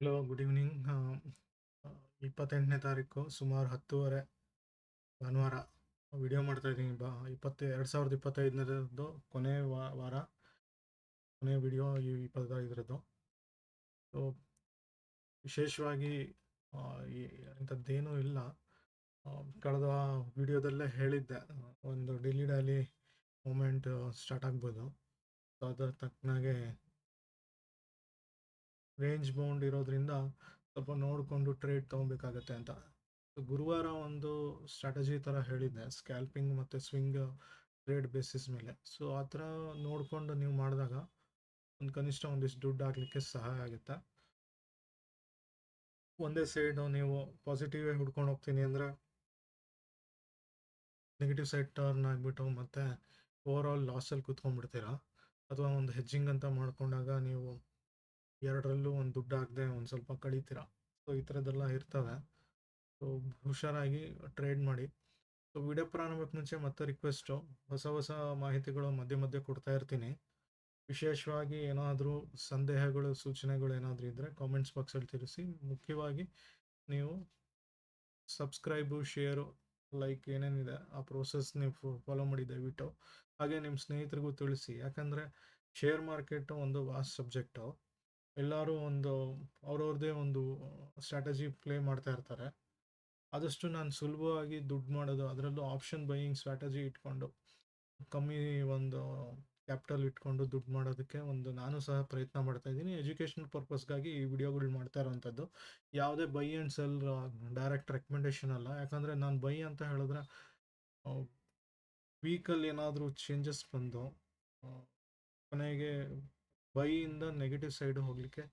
Hello, good evening. 28ನೇ ತಾರೀಕು ಸುಮಾರು 10:30 ಭಾನುವಾರ ವಿಡಿಯೋ ಮಾಡ್ತಾ ಇದ್ದೀನಿ. 2025 ಕೊನೆ ವಾರ, ಕೊನೆ ವಿಡಿಯೋ ಈ 25 ಸೊ ವಿಶೇಷವಾಗಿ ಆ, ಇಂಥದ್ದೇನೂ ಇಲ್ಲ. ಕಳೆದ ವಿಡಿಯೋದಲ್ಲೇ ಹೇಳಿದ್ದೆ, ಒಂದು ಡಿಲಿ ಡ್ಯಾಲಿ ಮೂಮೆಂಟ್ ಸ್ಟಾರ್ಟ್ ಆಗ್ಬೋದು. ಸೊ ಅದರ ತಕ್ಕನಾಗೆ ರೇಂಜ್ ಬೌಂಡ್ ಇರೋದ್ರಿಂದ ಸ್ವಲ್ಪ ನೋಡಿಕೊಂಡು ಟ್ರೇಡ್ ತೊಗೊಬೇಕಾಗತ್ತೆ ಅಂತ. ಗುರುವಾರ ಒಂದು ಸ್ಟ್ರಾಟಜಿ ಥರ ಹೇಳಿದ್ದೆ, ಸ್ಕ್ಯಾಲ್ಪಿಂಗ್ ಮತ್ತು ಸ್ವಿಂಗ್ ಟ್ರೇಡ್ ಬೇಸಿಸ್ ಮೇಲೆ. ಸೊ ಆ ಥರ ನೋಡಿಕೊಂಡು ನೀವು ಮಾಡಿದಾಗ ಒಂದು ಕನಿಷ್ಠ ಒಂದಿಷ್ಟು ದುಡ್ಡು ಹಾಕ್ಲಿಕ್ಕೆ ಸಹಾಯ ಆಗುತ್ತೆ. ಒಂದೇ ಸೈಡು ನೀವು ಪಾಸಿಟಿವೇ ಹುಡ್ಕೊಂಡು ಹೋಗ್ತೀನಿ ಅಂದರೆ ನೆಗೆಟಿವ್ ಸೈಡ್ ಟರ್ನ್ ಆಗಿಬಿಟ್ಟು ಮತ್ತೆ ಓವರ್ ಆಲ್ ಲಾಸಲ್ಲಿ ಕೂತ್ಕೊಂಡ್ಬಿಡ್ತೀರಾ. ಅಥವಾ ಒಂದು ಹೆಜ್ಜಿಂಗ್ ಅಂತ ಮಾಡ್ಕೊಂಡಾಗ ನೀವು ಎರಡರಲ್ಲೂ ಒಂದು ದುಡ್ಡು ಹಾಕದೆ ಒಂದು ಸ್ವಲ್ಪ ಕಳೀತೀರಾ. ಸೊ ಈ ಥರದ್ದೆಲ್ಲ ಇರ್ತವೆ. ಸೊ ಹುಷಾರಾಗಿ ಟ್ರೇಡ್ ಮಾಡಿ. ಸೊ ವಿಡಿಯೋ ಪ್ರಾರಂಭಕ್ಕೆ ಮುಂಚೆ ಮತ್ತೆ ರಿಕ್ವೆಸ್ಟು, ಹೊಸ ಮಾಹಿತಿಗಳು ಮಧ್ಯೆ ಮಧ್ಯೆ ಕೊಡ್ತಾ ಇರ್ತೀನಿ. ವಿಶೇಷವಾಗಿ ಏನಾದರೂ ಸಂದೇಹಗಳು, ಸೂಚನೆಗಳು ಏನಾದರೂ ಇದ್ದರೆ ಕಾಮೆಂಟ್ಸ್ ಬಾಕ್ಸಲ್ಲಿ ತಿಳಿಸಿ. ಮುಖ್ಯವಾಗಿ ನೀವು ಸಬ್ಸ್ಕ್ರೈಬು, ಶೇರು, ಲೈಕ್ ಏನೇನಿದೆ ಆ ಪ್ರೋಸೆಸ್ ನೀವು ಫಾಲೋ ಮಾಡಿ ದಯವಿಟ್ಟು. ಹಾಗೆ ನಿಮ್ಮ ಸ್ನೇಹಿತರಿಗೂ ತಿಳಿಸಿ. ಯಾಕಂದರೆ ಶೇರ್ ಮಾರ್ಕೆಟು ಒಂದು ವಾಸ್ಟ್ ಸಬ್ಜೆಕ್ಟು. ಎಲ್ಲರೂ ಒಂದು ಅವ್ರವ್ರದ್ದೇ ಒಂದು ಸ್ಟ್ರಾಟಜಿ ಪ್ಲೇ ಮಾಡ್ತಾ ಇರ್ತಾರೆ. ಆದಷ್ಟು ನಾನು ಸುಲಭವಾಗಿ ದುಡ್ಡು ಮಾಡೋದು, ಅದರಲ್ಲೂ ಆಪ್ಷನ್ ಬೈಯಿಂಗ್ ಸ್ಟ್ರಾಟಜಿ ಇಟ್ಕೊಂಡು ಕಮ್ಮಿ ಒಂದು ಕ್ಯಾಪಿಟಲ್ ಇಟ್ಕೊಂಡು ದುಡ್ಡು ಮಾಡೋದಕ್ಕೆ ನಾನು ಸಹ ಪ್ರಯತ್ನ ಮಾಡ್ತಾ ಇದ್ದೀನಿ. ಎಜುಕೇಷನಲ್ ಪರ್ಪಸ್ಗಾಗಿ ಈ ವಿಡಿಯೋಗಳು ಮಾಡ್ತಾ ಇರೋವಂಥದ್ದು. ಯಾವುದೇ by and sell direct recommendation ಅಲ್ಲ. ಯಾಕಂದರೆ ನಾನು ಬೈ ಅಂತ ಹೇಳಿದ್ರೆ ವೀಕಲ್ಲಿ ಏನಾದರೂ ಚೇಂಜಸ್ ಬಂದು ಕೊನೆಗೆ ಬೈಯಿಂದ ನೆಗೆಟಿವ್ ಸೈಡ್ ಹೋಗಲಿಕ್ಕೆ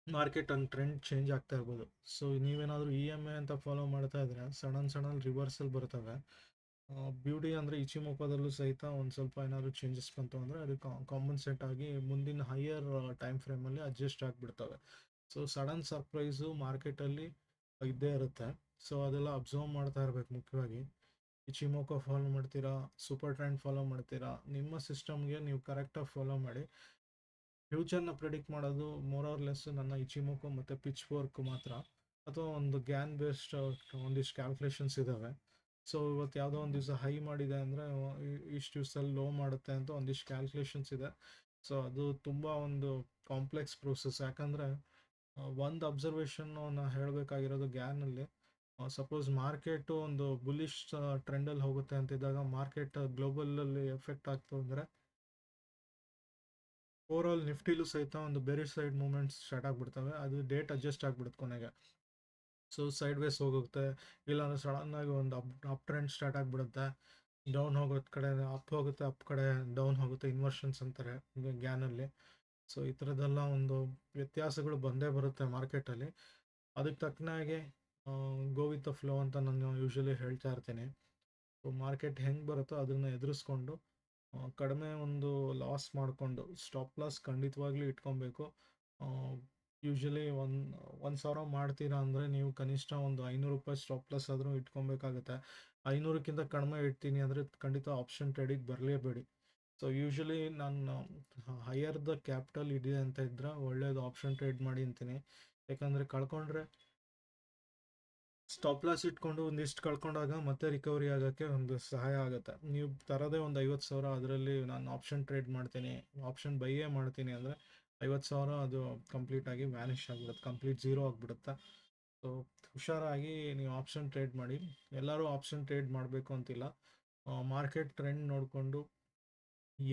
ಮಾರ್ಕೆಟ್ ಒಂದು ಟ್ರೆಂಡ್ ಚೇಂಜ್ ಆಗ್ತಾ ಇರ್ಬೋದು. ಸೊ ನೀವೇನಾದರೂ EMA ಅಂತ ಫಾಲೋ ಮಾಡ್ತಾ ಇದ್ರೆ ಸಡನ್ ರಿವರ್ಸಲ್ ಬರ್ತವೆ. ಬ್ಯೂಟಿ ಅಂದರೆ ಇಚಿಮೊಕೊದಲ್ಲೂ ಸಹಿತ ಒಂದು ಸ್ವಲ್ಪ ಏನಾದರೂ ಚೇಂಜಸ್ ಬಂತು ಅಂದರೆ ಅದು ಕಾಂಪನ್ಸೇಟ್ ಆಗಿ ಮುಂದಿನ ಹೈಯರ್ ಟೈಮ್ ಫ್ರೇಮಲ್ಲಿ ಅಡ್ಜಸ್ಟ್ ಆಗಿಬಿಡ್ತವೆ. ಸೊ ಸಡನ್ ಸರ್ಪ್ರೈಸು ಮಾರ್ಕೆಟಲ್ಲಿ ಇದ್ದೇ ಇರುತ್ತೆ. ಸೊ ಅದೆಲ್ಲ ಅಬ್ಸರ್ವ್ ಮಾಡ್ತಾ ಇರಬೇಕು. ಮುಖ್ಯವಾಗಿ ಇಚಿಮೊಕೊ ಫಾಲೋ ಮಾಡ್ತೀರಾ, ಸೂಪರ್ ಟ್ರೆಂಡ್ ಫಾಲೋ ಮಾಡ್ತೀರಾ, ನಿಮ್ಮ ಸಿಸ್ಟಮ್ಗೆ ನೀವು ಕರೆಕ್ಟಾಗಿ ಫಾಲೋ ಮಾಡಿ. ಫ್ಯೂಚರ್ನ ಪ್ರಿಡಿಕ್ಟ್ ಮಾಡೋದು ಮೋರ್ ಆರ್ ಲೆಸ್ ನನ್ನ ಇಚಿಮೊಕೊ ಮತ್ತು ಪಿಚ್ ವರ್ಕ್ ಮಾತ್ರ. ಅಥವಾ ಒಂದು ಗ್ಯಾನ್ ಬೇಸ್ಡ್ ಒಂದಿಷ್ಟು ಕ್ಯಾಲ್ಕುಲೇಷನ್ಸ್ ಇದ್ದಾವೆ. ಸೊ ಇವತ್ತು ಯಾವುದೋ ಒಂದು ದಿವಸ ಹೈ ಮಾಡಿದೆ ಅಂದರೆ ಇಷ್ಟು ದಿವಸದಲ್ಲಿ ಲೋ ಮಾಡುತ್ತೆ ಅಂತ ಒಂದಿಷ್ಟು ಕ್ಯಾಲ್ಕುಲೇಷನ್ಸ್ ಇದೆ. ಸೊ ಅದು ತುಂಬ ಒಂದು ಕಾಂಪ್ಲೆಕ್ಸ್ ಪ್ರೋಸೆಸ್. ಯಾಕಂದರೆ ಒಂದು ಅಬ್ಸರ್ವೇಷನ್ನು ನಾನು ಹೇಳಬೇಕಾಗಿರೋದು ಗ್ಯಾನಲ್ಲಿ, ಸಪೋಸ್ ಮಾರ್ಕೆಟು ಒಂದು ಬುಲಿಶ್ ಟ್ರೆಂಡಲ್ಲಿ ಹೋಗುತ್ತೆ ಅಂತಿದ್ದಾಗ ಮಾರ್ಕೆಟ್ ಗ್ಲೋಬಲಲ್ಲಿ ಎಫೆಕ್ಟ್ ಆಗ್ತು ಅಂದರೆ ಓವರ್ ಆಲ್ ನಿಫ್ಟಿಲೂ ಸಹಿತ ಒಂದು ಬೆರಿಶ್ ಸೈಡ್ ಮೂಮೆಂಟ್ಸ್ ಸ್ಟಾರ್ಟ್ ಆಗಿಬಿಡ್ತವೆ. ಅದು ಡೇಟ್ ಅಡ್ಜಸ್ಟ್ ಆಗಿಬಿಡುತ್ತೆ ಕೊನೆಗೆ. ಸೊ ಸೈಡ್ ವೇಸ್ ಹೋಗುತ್ತೆ, ಇಲ್ಲಾಂದರೆ ಸಡನ್ನಾಗಿ ಒಂದು ಅಪ್ ಟ್ರೆಂಡ್ ಸ್ಟಾರ್ಟ್ ಆಗಿಬಿಡುತ್ತೆ. ಡೌನ್ ಹೋಗೋದು ಕಡೆ ಅಪ್ ಹೋಗುತ್ತೆ, ಅಪ್ ಕಡೆ ಡೌನ್ ಹೋಗುತ್ತೆ, ಇನ್ವರ್ಷನ್ಸ್ ಅಂತಾರೆ ಗ್ಯಾನಲ್ಲಿ. ಸೊ ಈ ಥರದ್ದೆಲ್ಲ ಒಂದು ವ್ಯತ್ಯಾಸಗಳು ಬಂದೇ ಬರುತ್ತೆ ಮಾರ್ಕೆಟಲ್ಲಿ. ಅದಕ್ಕೆ ತಕ್ಕನಾಗೆ ಗೋ ವಿತ್ ದ ಫ್ಲೋ ಅಂತ ನಾನು ಯೂಶ್ವಲಿ ಹೇಳ್ತಾ ಇರ್ತೀನಿ. ಸೊ ಮಾರ್ಕೆಟ್ ಹೆಂಗೆ ಬರುತ್ತೋ ಅದನ್ನು ಎದುರಿಸ್ಕೊಂಡು ಕಡಿಮೆ ಒಂದು ಲಾಸ್ ಮಾಡಿಕೊಂಡು, ಸ್ಟಾಪ್ ಲಾಸ್ ಖಂಡಿತವಾಗ್ಲೂ ಇಟ್ಕೊಬೇಕು. ಯೂಶ್ವಲಿ 1,000 ಮಾಡ್ತೀರಾ ಅಂದರೆ ನೀವು ಕನಿಷ್ಠ ಒಂದು ₹500 ಸ್ಟಾಪ್ ಲಾಸ್ ಆದರೂ ಇಟ್ಕೊಬೇಕಾಗುತ್ತೆ. 500ಕ್ಕಿಂತ ಕಡಿಮೆ ಇಡ್ತೀನಿ ಅಂದರೆ ಖಂಡಿತ ಆಪ್ಷನ್ ಟ್ರೇಡಿಗೆ ಬರಲೇಬೇಡಿ. ಸೊ ಯೂಶ್ವಲಿ ನಾನು ಹೈಯರ್ ದ ಕ್ಯಾಪಿಟಲ್ ಇದೆ ಅಂತ ಇದ್ದರೆ ಒಳ್ಳೆಯದು, ಆಪ್ಷನ್ ಟ್ರೇಡ್ ಮಾಡಿ ಅಂತೀನಿ. ಯಾಕಂದರೆ ಕಳ್ಕೊಂಡ್ರೆ ಸ್ಟಾಪ್ ಲಾಸ್ ಇಟ್ಕೊಂಡು ಒಂದಿಷ್ಟು ಕಳ್ಕೊಂಡಾಗ ಮತ್ತೆ ರಿಕವರಿ ಆಗೋಕ್ಕೆ ಒಂದು ಸಹಾಯ ಆಗುತ್ತೆ. ನೀವು ತರೋದೇ ಒಂದು 50,000, ಅದರಲ್ಲಿ ನಾನು ಆಪ್ಷನ್ ಟ್ರೇಡ್ ಮಾಡ್ತೀನಿ, ಆಪ್ಷನ್ ಬೈಯೇ ಮಾಡ್ತೀನಿ ಅಂದರೆ 50,000 ಅದು ಕಂಪ್ಲೀಟಾಗಿ ವ್ಯಾನಿಷ್ ಆಗಿಬಿಡುತ್ತೆ, ಕಂಪ್ಲೀಟ್ ಝೀರೋ ಆಗಿಬಿಡುತ್ತೆ. ಸೊ ಹುಷಾರಾಗಿ ನೀವು ಆಪ್ಷನ್ ಟ್ರೇಡ್ ಮಾಡಿ. ಎಲ್ಲರೂ ಆಪ್ಷನ್ ಟ್ರೇಡ್ ಮಾಡಬೇಕು ಅಂತಿಲ್ಲ. ಮಾರ್ಕೆಟ್ ಟ್ರೆಂಡ್ ನೋಡಿಕೊಂಡು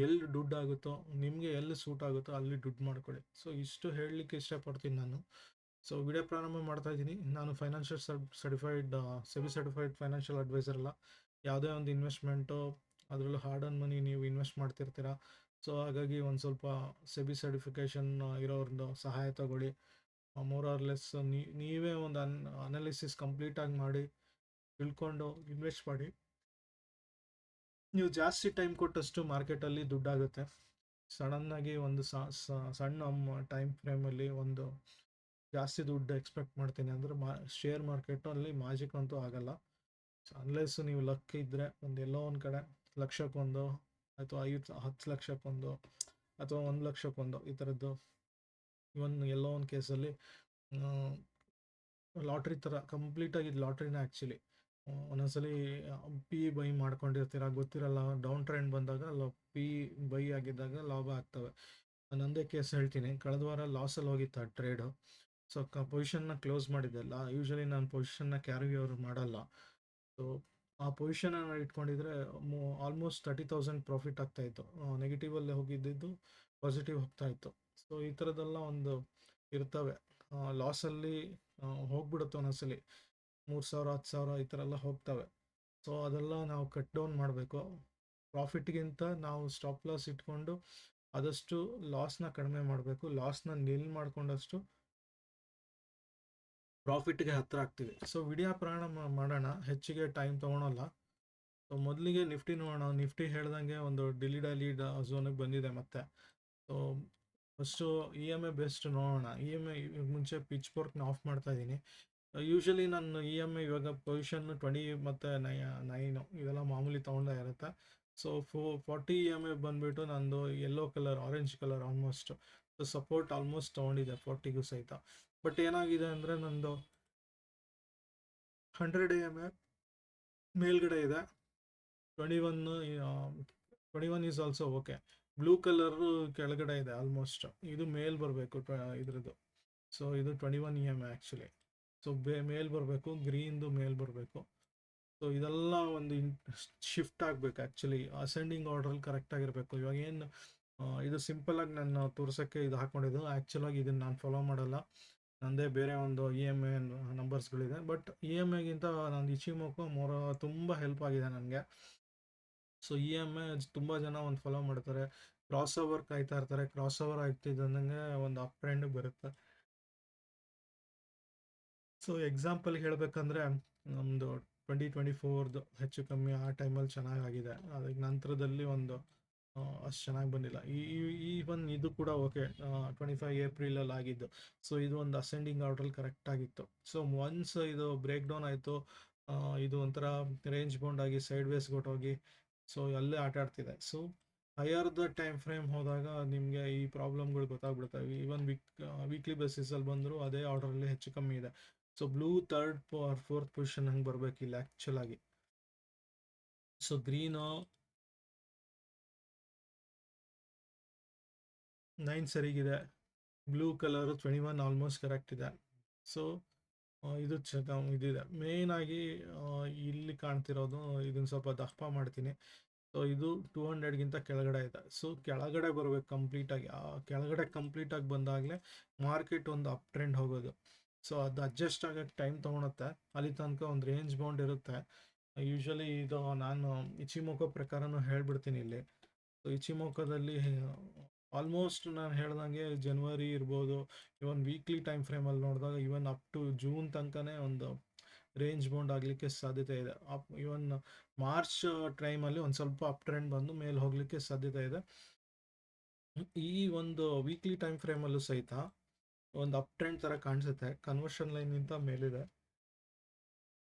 ಎಲ್ಲಿ ದುಡ್ಡು ಆಗುತ್ತೋ, ನಿಮಗೆ ಎಲ್ಲಿ ಸೂಟ್ ಆಗುತ್ತೋ ಅಲ್ಲಿ ದುಡ್ಡು ಮಾಡ್ಕೊಳ್ಳಿ. ಸೊ ಇಷ್ಟು ಹೇಳಲಿಕ್ಕೆ ಇಷ್ಟಪಡ್ತೀನಿ ನಾನು. ಸೊ ವಿಡಿಯೋ ಪ್ರಾರಂಭ ಮಾಡ್ತಾ ಇದ್ದೀನಿ. ನಾನು financial SEBI certified financial advisor ಅಲ್ಲ. ಯಾವುದೇ ಒಂದು ಇನ್ವೆಸ್ಟ್ಮೆಂಟು, ಅದರಲ್ಲೂ ಹಾರ್ಡ್ ಅರ್ನ್ ಮನಿ ನೀವು ಇನ್ವೆಸ್ಟ್ ಮಾಡ್ತಿರ್ತೀರ. ಸೊ ಹಾಗಾಗಿ ಒಂದು ಸ್ವಲ್ಪ ಸೆಬಿ ಸರ್ಟಿಫಿಕೇಷನ್ ಇರೋರ್ದು ಸಹಾಯ ತಗೊಳ್ಳಿ. ಮೋರ್ ಆರ್ ಲೆಸ್ ನೀವೇ ಒಂದು ಅನಾಲಿಸಿಸ್ ಕಂಪ್ಲೀಟಾಗಿ ಮಾಡಿ ತಿಳ್ಕೊಂಡು ಇನ್ವೆಸ್ಟ್ ಮಾಡಿ. ನೀವು ಜಾಸ್ತಿ ಟೈಮ್ ಕೊಟ್ಟಷ್ಟು ಮಾರ್ಕೆಟಲ್ಲಿ ದುಡ್ಡಾಗುತ್ತೆ. ಸಡನ್ನಾಗಿ ಒಂದು ಸಣ್ಣ ಟೈಮ್ ಫ್ರೇಮಲ್ಲಿ ಒಂದು ಜಾಸ್ತಿ ದುಡ್ಡು ಎಕ್ಸ್ಪೆಕ್ಟ್ ಮಾಡ್ತೀನಿ ಅಂದರೆ ಶೇರ್ ಮಾರ್ಕೆಟಲ್ಲಿ ಮ್ಯಾಜಿಕ್ ಅಂತೂ ಆಗಲ್ಲ. ಸೊ ಅನ್ಲೆಸ್ ನೀವು ಲಕ್ ಇದ್ದರೆ ಎಲ್ಲೋ ಒಂದು ಕಡೆ ಲಕ್ಷಕ್ಕೊಂದು, ಅಥವಾ 10 ಲಕ್ಷಕ್ಕೊಂದು, ಅಥವಾ 1 ಲಕ್ಷಕ್ಕೊಂದು ಈ ಥರದ್ದು ಇವನ್ ಎಲ್ಲೋ ಒಂದು ಕೇಸಲ್ಲಿ ಲಾಟ್ರಿ ಥರ ಕಂಪ್ಲೀಟಾಗಿ ಲಾಟ್ರಿನ ಆ್ಯಕ್ಚುಲಿ. ಒಂದೊಂದ್ಸಲಿ ಪಿ ಬೈ ಮಾಡ್ಕೊಂಡಿರ್ತೀರ, ಗೊತ್ತಿರಲ್ಲ, ಡೌನ್ ಟ್ರೆಂಡ್ ಬಂದಾಗ ಪಿ ಬೈ ಆಗಿದ್ದಾಗ ಲಾಭ ಆಗ್ತವೆ. ನಂದೇ ಕೇಸ್ ಹೇಳ್ತೀನಿ. ಕಳೆದ ವಾರ ಲಾಸಲ್ಲಿ ಹೋಗಿತ್ತು ಆ ಟ್ರೇಡು. ಸೊ ಪೊಸಿಷನ್ನ ಕ್ಲೋಸ್ ಮಾಡಿದ್ದೆ. ಯೂಶಲಿ ನಾನು ಪೊಸಿಷನ್ನ ಕ್ಯಾರಿ ಓವರ್ ಮಾಡಲ್ಲ. ಸೊ ಆ ಪೊಸಿಷನನ್ನು ಇಟ್ಕೊಂಡಿದ್ರೆ ಆಲ್ಮೋಸ್ಟ್ 30,000 ಪ್ರಾಫಿಟ್ ಆಗ್ತಾಯಿತ್ತು. ನೆಗೆಟಿವಲ್ಲಿ ಹೋಗಿದ್ದಿದ್ದು ಪಾಸಿಟಿವ್ ಹೋಗ್ತಾಯಿತ್ತು. ಸೊ ಈ ಥರದ್ದೆಲ್ಲ ಒಂದು ಇರ್ತವೆ. ಲಾಸಲ್ಲಿ ಹೋಗ್ಬಿಡುತ್ತೆ ಒಂದೊಂದ್ಸಲಿ 3,000 10,000 ಈ ಥರ ಎಲ್ಲ ಹೋಗ್ತವೆ. ಸೊ ಅದೆಲ್ಲ ನಾವು ಕಟ್ ಡೌನ್ ಮಾಡಬೇಕು. ಪ್ರಾಫಿಟ್ಗಿಂತ ನಾವು ಸ್ಟಾಪ್ ಲಾಸ್ ಇಟ್ಕೊಂಡು ಆದಷ್ಟು ಲಾಸ್ನ ಕಡಿಮೆ ಮಾಡಬೇಕು. ಲಾಸ್ನ ನಿಲ್ ಮಾಡ್ಕೊಂಡಷ್ಟು ಪ್ರಾಫಿಟ್ಗೆ ಹತ್ತಿರ ಆಗ್ತೀವಿ. ಸೊ ವಿಡಿಯೋ ಪ್ರಾರಂಭ ಮಾಡೋಣ, ಹೆಚ್ಚಿಗೆ ಟೈಮ್ ತೊಗೊಳಲ್ಲ. ಸೊ ಮೊದಲಿಗೆ ನಿಫ್ಟಿ ನೋಡೋಣ. ನಿಫ್ಟಿ ಹೇಳ್ದಂಗೆ ಒಂದು ಡಿಲಿ ಡೈಲಿ ಝೋನಿಗೆ ಬಂದಿದೆ ಮತ್ತೆ. ಸೊ ಫಸ್ಟು EMA ಬೆಸ್ಟ್ ನೋಡೋಣ. EMA ಮುಂಚೆ ಪಿಚ್ ಫೋರ್ಕ್ನ ಆಫ್ ಮಾಡ್ತಾ ಇದ್ದೀನಿ. ಯೂಶಲಿ ನಾನು EMA ಇವಾಗ ಪೊಸಿಷನ್ 20 ಮತ್ತು 9 ಇದೆಲ್ಲ ಮಾಮೂಲಿ ತೊಗೊಂಡೇ ಇರುತ್ತೆ. ಸೊ 40 EMA ಬಂದುಬಿಟ್ಟು ನಂದು yellow colour, orange colour almost. So support almost ತೊಗೊಂಡಿದೆ 40ಗೂ ಸಹಿತ. ಬಟ್ ಏನಾಗಿದೆ ಅಂದರೆ ನಂದು 100 EMA ಮೇಲ್ಗಡೆ ಇದೆ. 21 is also okay. Blue colour ಕೆಳಗಡೆ ಇದೆ ಆಲ್ಮೋಸ್ಟ್. ಇದು ಮೇಲ್ ಬರಬೇಕು ಇದ್ರದ್ದು. ಸೊ ಇದು 21 EMA ಆ್ಯಕ್ಚುಲಿ. ಸೊ ಮೇಲ್ ಬರಬೇಕು, ಗ್ರೀನ್ದು ಮೇಲ್ ಬರಬೇಕು. ಸೊ ಇದೆಲ್ಲ ಒಂದು ಶಿಫ್ಟ್ ಆಗಬೇಕು ಆ್ಯಕ್ಚುಲಿ. ಅಸೆಂಡಿಂಗ್ ಆರ್ಡ್ರಲ್ಲಿ ಕರೆಕ್ಟಾಗಿರಬೇಕು. ಇವಾಗ ಏನು ಇದು ಸಿಂಪಲಾಗಿ ನಾನು ತೋರ್ಸೋಕ್ಕೆ ಇದು ಹಾಕ್ಕೊಂಡಿದ್ದು. ಆ್ಯಕ್ಚುಲಾಗಿ ಇದನ್ನು ನಾನು ಫಾಲೋ ಮಾಡಲ್ಲ. ನನ್ನದೇ ಬೇರೆ ಒಂದು EMA ನಂಬರ್ಸ್ಗಳಿದೆ. ಬಟ್ EMAಗಿಂತ ನಾನು ಇಚಿಮೋಕೋ ತುಂಬ ಹೆಲ್ಪ್ ಆಗಿದೆ ನನಗೆ. ಸೊ EMA ತುಂಬ ಜನ ಒಂದು ಫಾಲೋ ಮಾಡ್ತಾರೆ, ಕ್ರಾಸ್ ಓವರ್ ಕಾಯ್ತಾ ಇರ್ತಾರೆ. ಕ್ರಾಸ್ ಓವರ್ ಆಗ್ತಿದ್ದಂಗೆ ಒಂದು ಅಪ್ ಟ್ರೆಂಡ್ ಬರುತ್ತೆ. ಸೊ ಎಕ್ಸಾಂಪಲ್ಗೆ ಹೇಳಬೇಕಂದ್ರೆ ನಮ್ಮದು 2024 ಹೆಚ್ಚು ಕಮ್ಮಿ ಆ ಟೈಮಲ್ಲಿ ಚೆನ್ನಾಗಾಗಿದೆ. ಅದಕ್ಕೆ ನಂತರದಲ್ಲಿ ಒಂದು ಅಷ್ಟು ಚೆನ್ನಾಗಿ ಬಂದಿಲ್ಲ. ಈವನ್ ಇದು ಕೂಡ ಓಕೆ, 25 ಏಪ್ರಿಲಲ್ಲಿ ಆಗಿದ್ದು. ಸೊ ಇದು ಒಂದು ಅಸೆಂಡಿಂಗ್ ಆರ್ಡ್ರಲ್ಲಿ ಕರೆಕ್ಟಾಗಿತ್ತು. ಸೊ ಒನ್ಸ್ ಇದು ಬ್ರೇಕ್ ಡೌನ್ ಆಯಿತು, ಇದು ಒಂಥರ ರೇಂಜ್ ಬೌಂಡ್ ಆಗಿ ಸೈಡ್ ವೇಸ್ ಕೊಟ್ಟೋಗಿ ಸೊ ಅಲ್ಲೇ ಆಟ ಆಡ್ತಿದೆ. So higher the time frame ಹೋದಾಗ ನಿಮಗೆ ಈ ಪ್ರಾಬ್ಲಮ್ಗಳು ಗೊತ್ತಾಗ್ಬಿಡ್ತವೆ. ಈವನ್ ವೀಕ್ಲಿ ಬೇಸಿಸಲ್ಲಿ ಬಂದರೂ ಅದೇ ಆರ್ಡ್ರಲ್ಲಿ ಹೆಚ್ಚು ಕಮ್ಮಿ ಇದೆ. So blue 3rd or 4th position ಹಂಗೆ ಬರಬೇಕಿಲ್ಲ ಆ್ಯಕ್ಚುಲಾಗಿ. ಸೊ ಗ್ರೀನು 9 ಸರಿಗಿದೆ, ಬ್ಲೂ ಕಲರು 21 ಆಲ್ಮೋಸ್ಟ್ ಕರೆಕ್ಟ್ ಇದೆ. ಸೊ ಇದು ಇದಿದೆ ಮೇಯ್ನಾಗಿ. ಇಲ್ಲಿ ಕಾಣ್ತಿರೋದು ಇದನ್ನು ಸ್ವಲ್ಪ ದಪ್ಪ ಮಾಡ್ತೀನಿ. ಸೊ ಇದು 200ಗಿಂತ ಕೆಳಗಡೆ ಇದೆ. ಸೊ ಕೆಳಗಡೆ ಬರಬೇಕು ಕಂಪ್ಲೀಟಾಗಿ. ಆ ಕೆಳಗಡೆ ಕಂಪ್ಲೀಟಾಗಿ ಬಂದಾಗಲೇ ಮಾರ್ಕೆಟ್ ಒಂದು ಅಪ್ ಟ್ರೆಂಡ್ ಹೋಗೋದು. ಸೊ ಅದು ಅಡ್ಜಸ್ಟ್ ಆಗೋಕ್ಕೆ ಟೈಮ್ ತೊಗೊಳುತ್ತೆ. ಅಲ್ಲಿ ತನಕ ಒಂದು ರೇಂಜ್ ಬೌಂಡ್ ಇರುತ್ತೆ. ಯೂಶಲಿ ಇದು ನಾನು ಇಚಿಮೋಕೋ ಪ್ರಕಾರನೂ ಹೇಳ್ಬಿಡ್ತೀನಿ ಇಲ್ಲಿ. ಸೊ ಇಚಿಮೋಕೋದಲ್ಲಿ ಆಲ್ಮೋಸ್ಟ್ ನಾನು ಹೇಳ್ದಂಗೆ ಜನವರಿ ಇರ್ಬೋದು, ಇವನ್ ವೀಕ್ಲಿ ಟೈಮ್ ಫ್ರೇಮಲ್ಲಿ ನೋಡಿದಾಗ ಇವನ್ ಅಪ್ ಟು ಜೂನ್ ತನಕನೇ ಒಂದು ರೇಂಜ್ ಬೌಂಡ್ ಆಗಲಿಕ್ಕೆ ಸಾಧ್ಯತೆ ಇದೆ. ಇವನ್ ಮಾರ್ಚ್ ಟೈಮಲ್ಲಿ ಒಂದು ಸ್ವಲ್ಪ ಅಪ್ ಟ್ರೆಂಡ್ ಬಂದು ಮೇಲೆ ಹೋಗಲಿಕ್ಕೆ ಸಾಧ್ಯತೆ ಇದೆ. ಈ ಒಂದು ವೀಕ್ಲಿ ಟೈಮ್ ಫ್ರೇಮಲ್ಲೂ ಸಹಿತ ಒಂದು ಅಪ್ ಟ್ರೆಂಡ್ ಥರ ಕಾಣಿಸುತ್ತೆ. ಕನ್ವರ್ಷನ್ ಲೈನ್ಗಿಂತ ಮೇಲಿದೆ.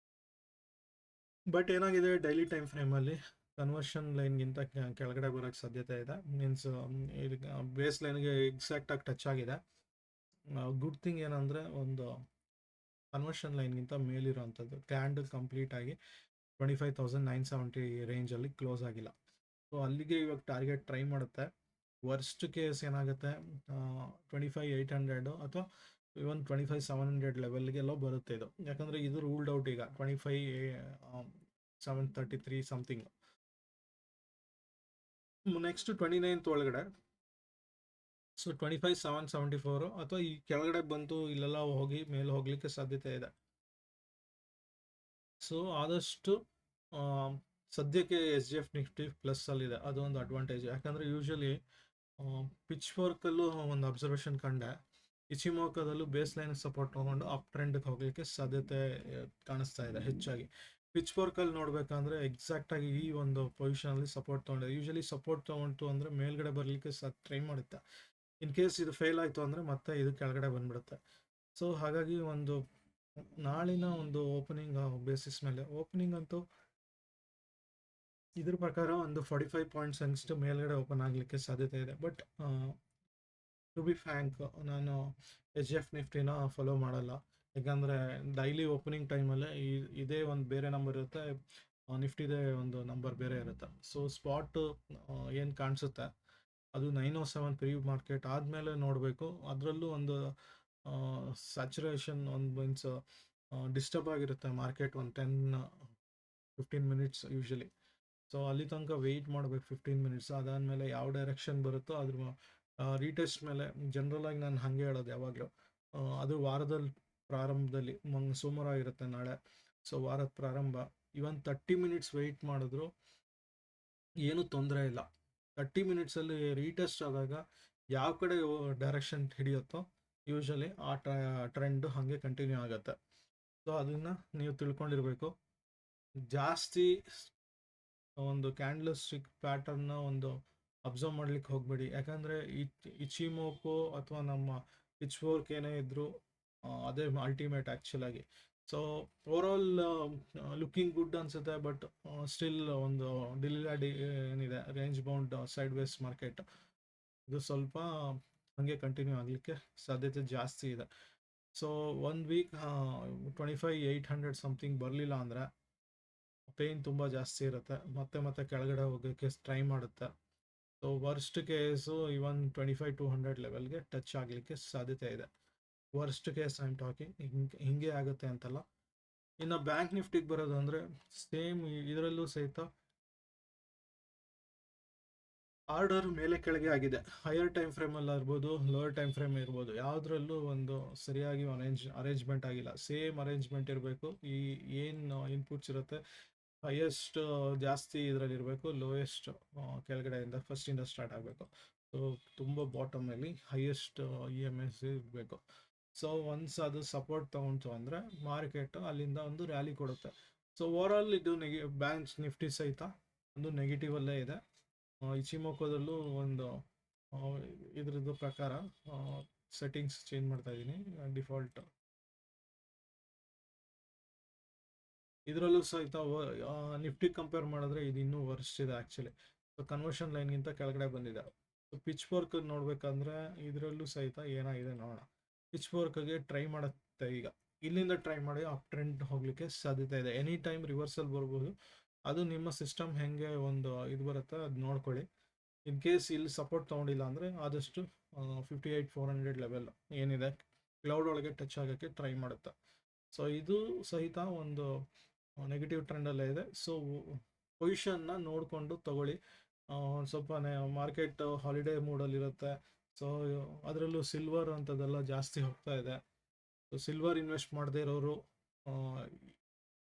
ಬಟ್ ಏನಾಗಿದೆ, ಡೈಲಿ ಟೈಮ್ ಫ್ರೇಮಲ್ಲಿ ಕನ್ವರ್ಷನ್ ಲೈನ್ಗಿಂತ ಕೆಳಗಡೆ ಬರೋಕ್ಕೆ ಸಾಧ್ಯತೆ ಇದೆ. ಮೀನ್ಸ್ ಬೇಸ್ ಲೈನ್ಗೆ ಎಕ್ಸಾಕ್ಟಾಗಿ ಟಚ್ ಆಗಿದೆ. ಗುಡ್ ಥಿಂಗ್ ಏನಂದರೆ ಒಂದು ಕನ್ವರ್ಷನ್ ಲೈನ್ಗಿಂತ ಮೇಲಿರೋವಂಥದ್ದು ಕ್ಯಾಂಡಲ್ ಕಂಪ್ಲೀಟಾಗಿ 25,970 ರೇಂಜಲ್ಲಿ ಕ್ಲೋಸ್ ಆಗಿಲ್ಲ. ಸೊ ಅಲ್ಲಿಗೆ ಇವಾಗ ಟಾರ್ಗೆಟ್ ಟ್ರೈ ಮಾಡುತ್ತೆ. ವರ್ಸ್ಟ್ ಕೇಸ್ ಏನಾಗುತ್ತೆ, 25,800 ಅಥವಾ ಇವನ್ 25,700 ಲೆವೆಲ್ಗೆಲ್ಲೋ ಬರುತ್ತೆ ಇದು. ಯಾಕಂದರೆ ಇದು ರೂಲ್ಡ್ ಔಟ್ ಈಗ 25,733 ಸಮಥಿಂಗ್. ನೆಕ್ಸ್ಟ್ 29th ಒಳಗಡೆ ಸೊ 25,774 ಅಥವಾ ಈ ಕೆಳಗಡೆ ಬಂತು ಇಲ್ಲೆಲ್ಲ ಹೋಗಿ ಮೇಲೆ ಹೋಗಲಿಕ್ಕೆ ಸಾಧ್ಯತೆ ಇದೆ. ಸೊ ಆದಷ್ಟು ಸದ್ಯಕ್ಕೆ SGF ನಿಫ್ಟಿ ಪ್ಲಸ್ಸಲ್ಲಿದೆ. ಅದೊಂದು ಅಡ್ವಾಂಟೇಜ್. ಯಾಕಂದರೆ ಯೂಶಲಿ ಪಿಚ್ ಫೋರ್ಕಲ್ಲೂ ಒಂದು ಅಬ್ಸರ್ವೇಷನ್ ಕಂಡೆ, ಇಚಿಮೋಕದಲ್ಲೂ ಬೇಸ್ ಲೈನ್ ಸಪೋರ್ಟ್ ತೊಗೊಂಡು ಅಪ್ ಟ್ರೆಂಡ್ಗೆ ಹೋಗಲಿಕ್ಕೆ ಸಾಧ್ಯತೆ ಕಾಣಿಸ್ತಾ ಇದೆ ಹೆಚ್ಚಾಗಿ. ಪಿಚ್ ಫೋರ್ಕಲ್ಲಿ ನೋಡಬೇಕಂದ್ರೆ ಎಕ್ಸಾಕ್ಟಾಗಿ ಈ ಒಂದು ಪೊಸಿಷನಲ್ಲಿ ಸಪೋರ್ಟ್ ತೊಗೊಂಡಿದೆ. ಯೂಶಲಿ ಸಪೋರ್ಟ್ ತೊಗೊಂಡು ಅಂದರೆ ಮೇಲ್ಗಡೆ ಬರಲಿಕ್ಕೆ ಟ್ರೈ ಮಾಡುತ್ತೆ. ಇನ್ ಕೇಸ್ ಇದು ಫೇಲ್ ಆಯಿತು ಅಂದರೆ ಮತ್ತೆ ಇದು ಕೆಳಗಡೆ ಬಂದ್ಬಿಡುತ್ತೆ. ಸೊ ಹಾಗಾಗಿ ಒಂದು ನಾಳಿನ ಒಂದು ಓಪನಿಂಗ್ ಬೇಸಿಸ್ ಮೇಲೆ, ಓಪನಿಂಗ್ ಅಂತೂ ಇದ್ರ ಪ್ರಕಾರ ಒಂದು 45 ಪಾಯಿಂಟ್ಸ್ ಅಷ್ಟು ಮೇಲ್ಗಡೆ ಓಪನ್ ಆಗಲಿಕ್ಕೆ ಸಾಧ್ಯತೆ ಇದೆ. ಬಟ್ ಟು ಬಿ ಫ್ರ್ಯಾಂಕ್, ನಾನು ಎಚ್ ಎಫ್ ನಿಫ್ಟಿನ ಫಾಲೋ ಮಾಡಲ್ಲ. ಯಾಕಂದರೆ ಡೈಲಿ ಓಪನಿಂಗ್ ಟೈಮಲ್ಲೇ ಇದೇ ಒಂದು ಬೇರೆ ನಂಬರ್ ಇರುತ್ತೆ, ನಿಫ್ಟಿದೇ ಒಂದು ನಂಬರ್ ಬೇರೆ ಇರುತ್ತೆ. ಸೊ ಸ್ಪಾಟು ಏನು ಕಾಣಿಸುತ್ತೆ ಅದು 907 ಪ್ರೀ ಮಾರ್ಕೆಟ್ ಆದಮೇಲೆ ನೋಡಬೇಕು. ಅದರಲ್ಲೂ ಒಂದು ಸ್ಯಾಚುರೇಷನ್ ಒಂದು ಮೀನ್ಸ್ ಡಿಸ್ಟರ್ಬ್ ಆಗಿರುತ್ತೆ ಮಾರ್ಕೆಟ್ ಒಂದು 10-15 ಮಿನಿಟ್ಸ್ ಯೂಶಲಿ. ಸೊ ಅಲ್ಲಿ ತನಕ ವೆಯ್ಟ್ ಮಾಡಬೇಕು 15 ಮಿನಿಟ್ಸ್. ಅದಾದಮೇಲೆ ಯಾವ ಡೈರೆಕ್ಷನ್ ಬರುತ್ತೋ ಅದ್ರ ರೀಟೆಸ್ಟ್ ಮೇಲೆ ಜನರಲ್ ಆಗಿ ನಾನು ಹಾಗೆ ಹೇಳೋದು ಯಾವಾಗಲೂ. ಅದು ವಾರದಲ್ಲಿ ಪ್ರಾರಂಭದಲ್ಲಿ ಸೋಮವಾರ ಇರುತ್ತೆ ನಾಳೆ. ಸೊ ವಾರದ ಪ್ರಾರಂಭ ಇವನ್ 30 ಮಿನಿಟ್ಸ್ ವೆಯ್ಟ್ ಮಾಡಿದ್ರು ಏನೂ ತೊಂದರೆ ಇಲ್ಲ. 30 ಮಿನಿಟ್ಸಲ್ಲಿ ರೀಟೆಸ್ಟ್ ಆದಾಗ ಯಾವ ಕಡೆ ಡೈರೆಕ್ಷನ್ ಹಿಡಿಯುತ್ತೋ ಯೂಶಲಿ ಆ ಟ್ರೆಂಡ್ ಹಾಗೆ ಕಂಟಿನ್ಯೂ ಆಗುತ್ತೆ. ಸೊ ಅದನ್ನು ನೀವು ತಿಳ್ಕೊಂಡಿರಬೇಕು. ಜಾಸ್ತಿ ಒಂದು ಕ್ಯಾಂಡಲ್ಸ್ಟಿಕ್ ಪ್ಯಾಟರ್ನ್ನ ಒಂದು ಅಬ್ಸರ್ವ್ ಮಾಡ್ಲಿಕ್ಕೆ ಹೋಗಬೇಡಿ. ಯಾಕಂದರೆ ಇಚಿಮೋಕೋ ಅಥವಾ ನಮ್ಮ ಪಿಚ್ಫೋರ್ಕ್ ಏನೇ ಇದ್ದರೂ ಅದೇ ಅಲ್ಟಿಮೇಟ್ ಆ್ಯಕ್ಚುಲಾಗಿ. ಸೊ ಓವರಾಲ್ ಲುಕ್ಕಿಂಗ್ ಗುಡ್ ಅನಿಸುತ್ತೆ, ಬಟ್ ಸ್ಟಿಲ್ ಒಂದು ಡಿಲಿಲಾಡಿ ಏನಿದೆ range bound sideways market, ಇದು ಸ್ವಲ್ಪ ಹಾಗೆ ಕಂಟಿನ್ಯೂ ಆಗಲಿಕ್ಕೆ ಸಾಧ್ಯತೆ ಜಾಸ್ತಿ ಇದೆ. ಸೊ 1 ವೀಕ್ 25,800 ಸಮಥಿಂಗ್ ಬರಲಿಲ್ಲ ಅಂದರೆ ಪೇಯ್ನ್ ತುಂಬ ಜಾಸ್ತಿ ಇರುತ್ತೆ, ಮತ್ತೆ ಕೆಳಗಡೆ ಹೋಗೋಕ್ಕೆ ಟ್ರೈ ಮಾಡುತ್ತೆ. ಸೊ ವರ್ಸ್ಟ್ ಕೇಸು ಇವನ್ 25,200 ಲೆವೆಲ್ಗೆ ಟಚ್ ಆಗಲಿಕ್ಕೆ ಸಾಧ್ಯತೆ ಇದೆ. Worst case I am talking, ಹಿಂಗೆ ಆಗುತ್ತೆ ಅಂತಲ್ಲ. ಇನ್ನು ಬ್ಯಾಂಕ್ ನಿಫ್ಟಿಗೆ ಬರೋದು ಅಂದರೆ ಸೇಮ್ ಇದರಲ್ಲೂ ಸಹಿತ ಆರ್ಡರ್ ಮೇಲೆ ಕೆಳಗೆ ಆಗಿದೆ. ಹೈಯರ್ ಟೈಮ್ ಫ್ರೇಮಲ್ಲಿ ಇರ್ಬೋದು, ಲೋವರ್ ಟೈಮ್ ಫ್ರೇಮ್ ಇರ್ಬೋದು, ಯಾವುದ್ರಲ್ಲೂ ಒಂದು ಸರಿಯಾಗಿ ಅರೇಂಜ್ಮೆಂಟ್ ಆಗಿಲ್ಲ. ಸೇಮ್ ಅರೇಂಜ್ಮೆಂಟ್ ಇರಬೇಕು. ಏನು ಇನ್ಪುಟ್ಸ್ ಇರುತ್ತೆ ಹೈಯೆಸ್ಟ್ ಜಾಸ್ತಿ ಇದರಲ್ಲಿ ಇರಬೇಕು, ಲೋಯೆಸ್ಟ್ ಕೆಳಗಡೆಯಿಂದ ಫಸ್ಟಿಂದ ಸ್ಟಾರ್ಟ್ ಆಗಬೇಕು. ಸೊ ತುಂಬ ಬಾಟಮಲ್ಲಿ ಹೈಯೆಸ್ಟ್ EMS ಇರಬೇಕು. ಸೊ ಒನ್ಸ್ ಅದು ಸಪೋರ್ಟ್ ತೊಗೊಂತು ಅಂದರೆ ಮಾರ್ಕೆಟ್ ಅಲ್ಲಿಂದ ಒಂದು ರ್ಯಾಲಿ ಕೊಡುತ್ತೆ. ಸೊ ಓವರಾಲ್ ಇದು ಬ್ಯಾಂಕ್ ನಿಫ್ಟಿ ಸಹಿತ ಒಂದು ನೆಗೆಟಿವಲ್ಲೇ ಇದೆ. ಇಚಿಮೋಕೋದಲ್ಲೂ ಒಂದು ಇದ್ರದ್ದು ಪ್ರಕಾರ ಸೆಟ್ಟಿಂಗ್ಸ್ ಚೇಂಜ್ ಮಾಡ್ತಾ ಇದ್ದೀನಿ. ಡಿಫಾಲ್ಟ್ ಇದರಲ್ಲೂ ಸಹಿತ ನಿಫ್ಟಿ ಕಂಪೇರ್ ಮಾಡಿದ್ರೆ ಇದು ಇನ್ನೂ ವರ್ಸ್ಟ್ ಇದೆ ಆ್ಯಕ್ಚುಲಿ. ಸೊ ಕನ್ವರ್ಷನ್ ಲೈನ್ಗಿಂತ ಕೆಳಗಡೆ ಬಂದಿದೆ. ಸೊ ಪಿಚ್ ಫೋರ್ಕ್ ನೋಡಬೇಕಂದ್ರೆ ಇದರಲ್ಲೂ ಸಹಿತ ಏನಾಗಿದೆ ನೋಡೋಣ. ಪಿಚ್ ಫೋರ್ಕ್ಗೆ ಟ್ರೈ ಮಾಡುತ್ತೆ ಈಗ. ಇಲ್ಲಿಂದ ಟ್ರೈ ಮಾಡಿ ಅಪ್ ಟ್ರೆಂಡ್ ಹೋಗಲಿಕ್ಕೆ ಸಾಧ್ಯತೆ ಇದೆ. ಎನಿ ಟೈಮ್ ರಿವರ್ಸಲ್ ಬರ್ಬೋದು. ಅದು ನಿಮ್ಮ ಸಿಸ್ಟಮ್ ಹೆಂಗೆ ಒಂದು ಇದು ಬರುತ್ತೆ ಅದು ನೋಡ್ಕೊಳ್ಳಿ. ಇನ್ ಕೇಸ್ ಇಲ್ಲಿ ಸಪೋರ್ಟ್ ತೊಗೊಂಡಿಲ್ಲ ಅಂದರೆ ಆದಷ್ಟು 58,400 ಲೆವೆಲ್ ಏನಿದೆ ಕ್ಲೌಡ್ ಒಳಗೆ ಟಚ್ ಆಗೋಕ್ಕೆ ಟ್ರೈ ಮಾಡುತ್ತೆ. ಸೊ ಇದು ಸಹಿತ ಒಂದು ನೆಗೆಟಿವ್ ಟ್ರೆಂಡಲ್ಲೇ ಇದೆ. ಸೊ ಪೊಸಿಷನ್ನ ನೋಡಿಕೊಂಡು ತಗೊಳ್ಳಿ. ಸ್ವಲ್ಪ ಮಾರ್ಕೆಟ್ ಹಾಲಿಡೇ ಮೂಡಲ್ಲಿರುತ್ತೆ. ಸೊ ಅದರಲ್ಲೂ ಸಿಲ್ವರ್ ಅಂಥದ್ದೆಲ್ಲ ಜಾಸ್ತಿ ಹೋಗ್ತಾ ಇದೆ. ಸೊ ಸಿಲ್ವರ್ ಇನ್ವೆಸ್ಟ್ ಮಾಡದೇ ಇರೋರು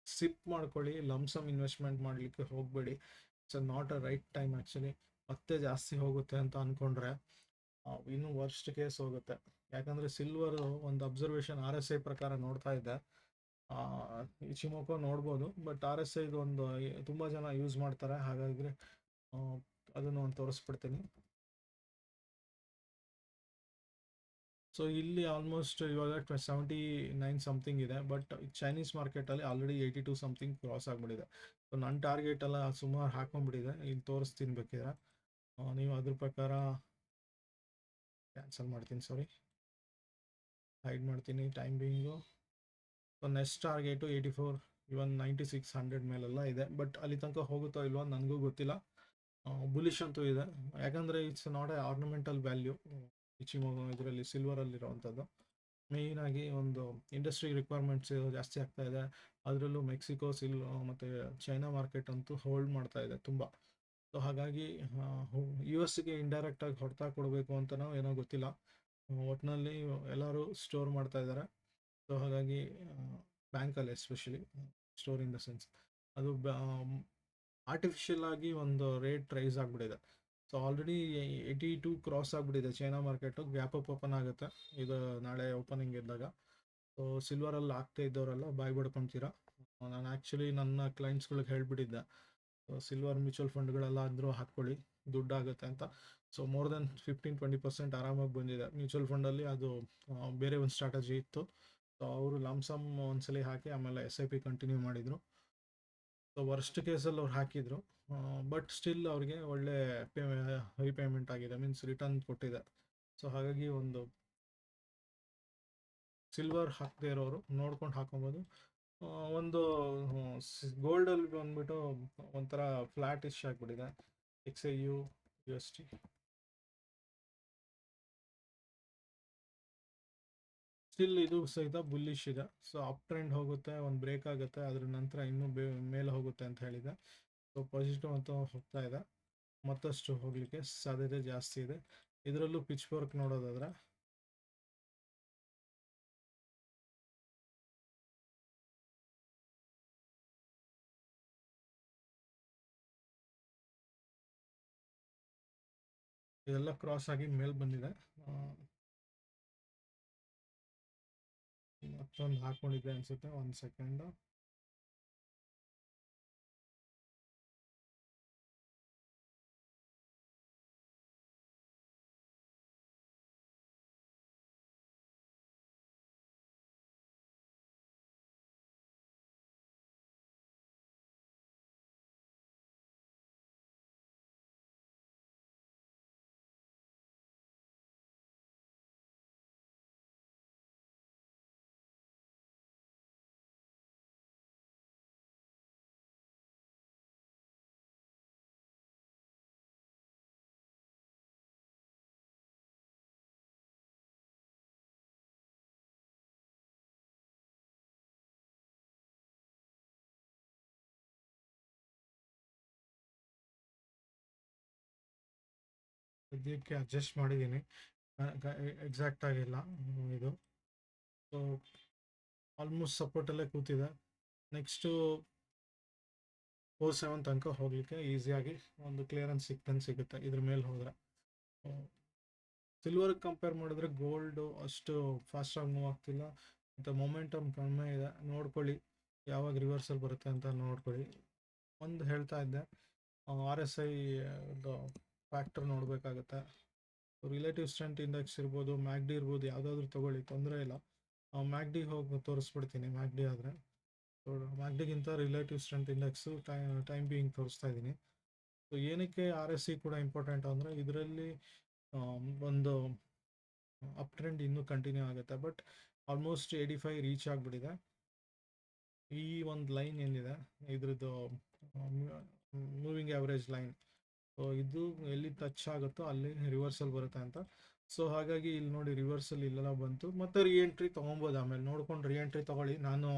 ಸಿಪ್ ಮಾಡ್ಕೊಳ್ಳಿ. ಲಮ್ಸಮ್ ಇನ್ವೆಸ್ಟ್ಮೆಂಟ್ ಮಾಡಲಿಕ್ಕೆ ಹೋಗಬೇಡಿ. It's not a right time actually. ಮತ್ತೆ ಜಾಸ್ತಿ ಹೋಗುತ್ತೆ ಅಂತ ಅಂದ್ಕೊಂಡ್ರೆ ಇನ್ನೂ ವರ್ಸ್ಟ್ ಕೇಸ್ ಹೋಗುತ್ತೆ. ಯಾಕಂದರೆ ಸಿಲ್ವರ್ ಒಂದು ಅಬ್ಸರ್ವೇಷನ್ RSI ಪ್ರಕಾರ ನೋಡ್ತಾ ಇದ್ದೆ, ಇಚಿಮೋಕೋ ನೋಡ್ಬೋದು, ಬಟ್ RSI ಒಂದು ತುಂಬ ಜನ ಯೂಸ್ ಮಾಡ್ತಾರೆ. ಹಾಗಾಗಿ ಅದನ್ನು ಒಂದು ತೋರಿಸ್ಬಿಡ್ತೀನಿ. ಸೊ ಇಲ್ಲಿ ಆಲ್ಮೋಸ್ಟ್ ಇವಾಗ 79 ಸಮಥಿಂಗ್ ಇದೆ, ಬಟ್ ಚೈನೀಸ್ ಮಾರ್ಕೆಟಲ್ಲಿ ಆಲ್ರೆಡಿ 82 ಸಮಥಿಂಗ್ ಕ್ರಾಸ್ ಆಗಿಬಿಟ್ಟಿದೆ. ಸೊ ನನ್ನ ಟಾರ್ಗೆಟ್ ಎಲ್ಲ ಸುಮಾರು ಹಾಕೊಂಡ್ಬಿಟ್ಟಿದೆ. ಇಲ್ಲಿ ತೋರಿಸ್ತೀನಿ ಬೇಕಿದ್ರೆ. ನೀವು ಅದ್ರ ಪ್ರಕಾರ ಕ್ಯಾನ್ಸಲ್ ಮಾಡ್ತೀನಿ, ಸಾರಿ, ಹೈಡ್ ಮಾಡ್ತೀನಿ time being. So next target 84, ಇವನ್ 9600 ಮೇಲೆಲ್ಲ ಇದೆ. ಬಟ್ ಅಲ್ಲಿ ತನಕ ಹೋಗುತ್ತೋ ಇಲ್ವೋ ನನಗೂ ಗೊತ್ತಿಲ್ಲ. ಬುಲಿಶ್ ಅಂತೂ ಇದೆ, ಯಾಕಂದರೆ it's not a ornamental value. Ichimoku ಇದರಲ್ಲಿ ಸಿಲ್ವರಲ್ಲಿರೋವಂಥದ್ದು ಮೇಯ್ನಾಗಿ ಒಂದು ಇಂಡಸ್ಟ್ರಿ ರಿಕ್ವೈರ್ಮೆಂಟ್ಸ್ ಜಾಸ್ತಿ ಆಗ್ತಾ ಇದೆ. ಅದರಲ್ಲೂ ಮೆಕ್ಸಿಕೋ ಮತ್ತು ಚೈನಾ ಮಾರ್ಕೆಟ್ ಅಂತೂ ಹೋಲ್ಡ್ ಮಾಡ್ತಾ ಇದೆ ತುಂಬ. ಸೊ ಹಾಗಾಗಿ US ಇಂಡೈರೆಕ್ಟಾಗಿ ಹೊಡೆತ ಕೊಡಬೇಕು ಅಂತನೋ ಏನೋ ಗೊತ್ತಿಲ್ಲ. ಒಟ್ಟಿನಲ್ಲಿ ಎಲ್ಲರೂ ಸ್ಟೋರ್ ಮಾಡ್ತಾ ಇದ್ದಾರೆ. ಸೊ ಹಾಗಾಗಿ ಬ್ಯಾಂಕಲ್ಲಿ especially store in the sense ಅದು ಆರ್ಟಿಫಿಷಿಯಲ್ ಆಗಿ ಒಂದು ರೇಟ್ ರೈಸ್ ಆಗಿಬಿಟ್ಟಿದೆ. ಸೊ ಆಲ್ರೆಡಿ 82 ಕ್ರಾಸ್ ಆಗಿಬಿಟ್ಟಿದೆ China market. Gap up open ಆಗುತ್ತೆ ಇದು ನಾಳೆ ಓಪನಿಂಗ್ ಇದ್ದಾಗ. ಸೊ ಸಿಲ್ವರಲ್ಲಿ ಆಗ್ತಾ ಇದ್ದವರೆಲ್ಲ ಬಾಯ್ ಬಡ್ಕೊತೀರಾ. ನಾನು ಆ್ಯಕ್ಚುಲಿ ನನ್ನ ಕ್ಲೈಂಟ್ಸ್ಗಳಿಗೆ ಹೇಳ್ಬಿಟ್ಟಿದ್ದೆ, ಸಿಲ್ವರ್ ಮ್ಯೂಚುವಲ್ ಫಂಡ್ಗಳೆಲ್ಲ ಅಂದರೂ ಹಾಕ್ಕೊಳ್ಳಿ, ದುಡ್ಡಾಗುತ್ತೆ ಅಂತ. ಸೊ ಮೋರ್ ದೆನ್ 15-20% ಆರಾಮಾಗಿ ಬಂದಿದೆ. ಮ್ಯೂಚುವಲ್ ಫಂಡಲ್ಲಿ ಅದು ಬೇರೆ ಒಂದು ಸ್ಟ್ರಾಟಜಿ ಇತ್ತು. ಸೊ ಅವರು ಲಮ್ಸಮ್ ಒಂದ್ಸಲಿ ಹಾಕಿ ಆಮೇಲೆ SIP ಕಂಟಿನ್ಯೂ ಮಾಡಿದರು. ಸೊ ವರ್ಸ್ಟ್ ಕೇಸಲ್ಲಿ ಅವ್ರು ಹಾಕಿದರು, ಬಟ್ ಸ್ಟಿಲ್ ಅವ್ರಿಗೆ ಒಳ್ಳೆ ರೀಪೇಮೆಂಟ್ ಆಗಿದೆ, ಮೀನ್ಸ್ ರಿಟರ್ನ್ ಕೊಟ್ಟಿದೆ. ಸೊ ಹಾಗಾಗಿ ಒಂದು ಸಿಲ್ವರ್ ಹಾಕದೇ ಇರೋರು ನೋಡ್ಕೊಂಡು ಹಾಕೊಬೋದು. ಒಂದು ಗೋಲ್ಡಲ್ಲಿ ಬಂದ್ಬಿಟ್ಟು ಒಂಥರ ಫ್ಲಾಟ್ ಇಶ್ ಆಗಿಬಿಟ್ಟಿದೆ XAU USD. ಸ್ಟಿಲ್ ಇದು ಸಹಿತ ಬುಲ್ಲಿಶ್ ಇದೆ. ಸೊ ಅಪ್ ಟ್ರೆಂಡ್ ಹೋಗುತ್ತೆ, ಒಂದು ಬ್ರೇಕ್ ಆಗುತ್ತೆ, ಅದ್ರ ನಂತರ ಇನ್ನೂ ಮೇಲೆ ಹೋಗುತ್ತೆ ಅಂತ ಹೇಳಿದೆ. ಸೊ ಪಾಸಿಟಿವ್ ಅಂತ ಹೋಗ್ತಾ ಇದೆ, ಮತ್ತಷ್ಟು ಹೋಗ್ಲಿಕ್ಕೆ ಸಾಧ್ಯತೆ ಜಾಸ್ತಿ ಇದೆ. ಇದರಲ್ಲೂ ಪಿಚ್ ವರ್ಕ್ ನೋಡೋದಾದ್ರೆ ಇದೆಲ್ಲ ಕ್ರಾಸ್ ಆಗಿ ಮೇಲೆ ಬಂದಿದೆ. ಮತ್ತೊಂದು ಹಾಕೊಂಡಿದ್ದೆ ಅನ್ಸುತ್ತೆ, ಒಂದು ಸೆಕೆಂಡ್. ಇದಕ್ಕೆ ಅಡ್ಜಸ್ಟ್ ಮಾಡಿದ್ದೀನಿ, ಎಕ್ಸಾಕ್ಟ್ ಆಗಿಲ್ಲ ಇದು. ಸೊ ಆಲ್ಮೋಸ್ಟ್ ಸಪೋರ್ಟಲ್ಲೇ ಕೂತಿದೆ. ನೆಕ್ಸ್ಟು 47 ತನಕ ಹೋಗಲಿಕ್ಕೆ ಈಸಿಯಾಗಿ ಒಂದು ಕ್ಲಿಯರೆನ್ಸ್ ಸಿಗುತ್ತೆ ಇದ್ರ ಮೇಲೆ ಹೋದರೆ. ಸಿಲ್ವರ್ಗೆ ಕಂಪೇರ್ ಮಾಡಿದ್ರೆ ಗೋಲ್ಡು ಅಷ್ಟು ಫಾಸ್ಟಾಗಿ ಮೂವ್ ಆಗ್ತಿಲ್ಲ, ಮತ್ತು ಮೊಮೆಂಟಮ್ ಕಡಿಮೆ ಇದೆ. ನೋಡ್ಕೊಳ್ಳಿ ಯಾವಾಗ ರಿವರ್ಸಲ್ ಬರುತ್ತೆ ಅಂತ ನೋಡ್ಕೊಳ್ಳಿ. ಒಂದು ಹೇಳ್ತಾ ಇದ್ದೆ, RSI ಫ್ಯಾಕ್ಟರ್ ನೋಡಬೇಕಾಗುತ್ತೆ. ರಿಲೇಟಿವ್ ಸ್ಟ್ರೆಂತ್ ಇಂಡೆಕ್ಸ್ ಇರ್ಬೋದು, ಮ್ಯಾಗ್ಡಿ ಇರ್ಬೋದು, ಯಾವುದಾದ್ರೂ ತೊಗೊಳ್ಳಿ, ತೊಂದರೆ ಇಲ್ಲ. ಮ್ಯಾಗ್ಡಿ ಹೋಗಿ ತೋರಿಸ್ಬಿಡ್ತೀನಿ. ಮ್ಯಾಗ್ಡಿ ಆದರೆ ಮ್ಯಾಗ್ಡಿಗಿಂತ relative strength index time being ತೋರಿಸ್ತಾ ಇದ್ದೀನಿ. ಸೊ ಏನಕ್ಕೆ RSI ಕೂಡ ಇಂಪಾರ್ಟೆಂಟ್ ಅಂದರೆ ಇದರಲ್ಲಿ ಒಂದು ಅಪ್ ಟ್ರೆಂಡ್ ಇನ್ನೂ ಕಂಟಿನ್ಯೂ ಆಗುತ್ತೆ. ಬಟ್ ಆಲ್ಮೋಸ್ಟ್ 85 ರೀಚ್ ಆಗಿಬಿಟ್ಟಿದೆ. ಈ ಒಂದು ಲೈನ್ ಏನಿದೆ ಇದ್ರದ್ದು ಮೂವಿಂಗ್ ಆವ್ರೇಜ್ ಲೈನ್, ಸೊ ಇದು ಎಲ್ಲಿ ಟಚ್ ಆಗುತ್ತೋ ಅಲ್ಲಿ ರಿವರ್ಸಲ್ ಬರುತ್ತೆ ಅಂತ. ಸೊ ಹಾಗಾಗಿ ಇಲ್ಲಿ ನೋಡಿ ರಿವರ್ಸಲ್ ಇಲ್ಲೆಲ್ಲ ಬಂತು, ಮತ್ತೆ ಎಂಟ್ರಿ ತೊಗೊಬೋದು. ಆಮೇಲೆ ನೋಡ್ಕೊಂಡು ಎಂಟ್ರಿ ತೊಗೊಳ್ಳಿ. ನಾನು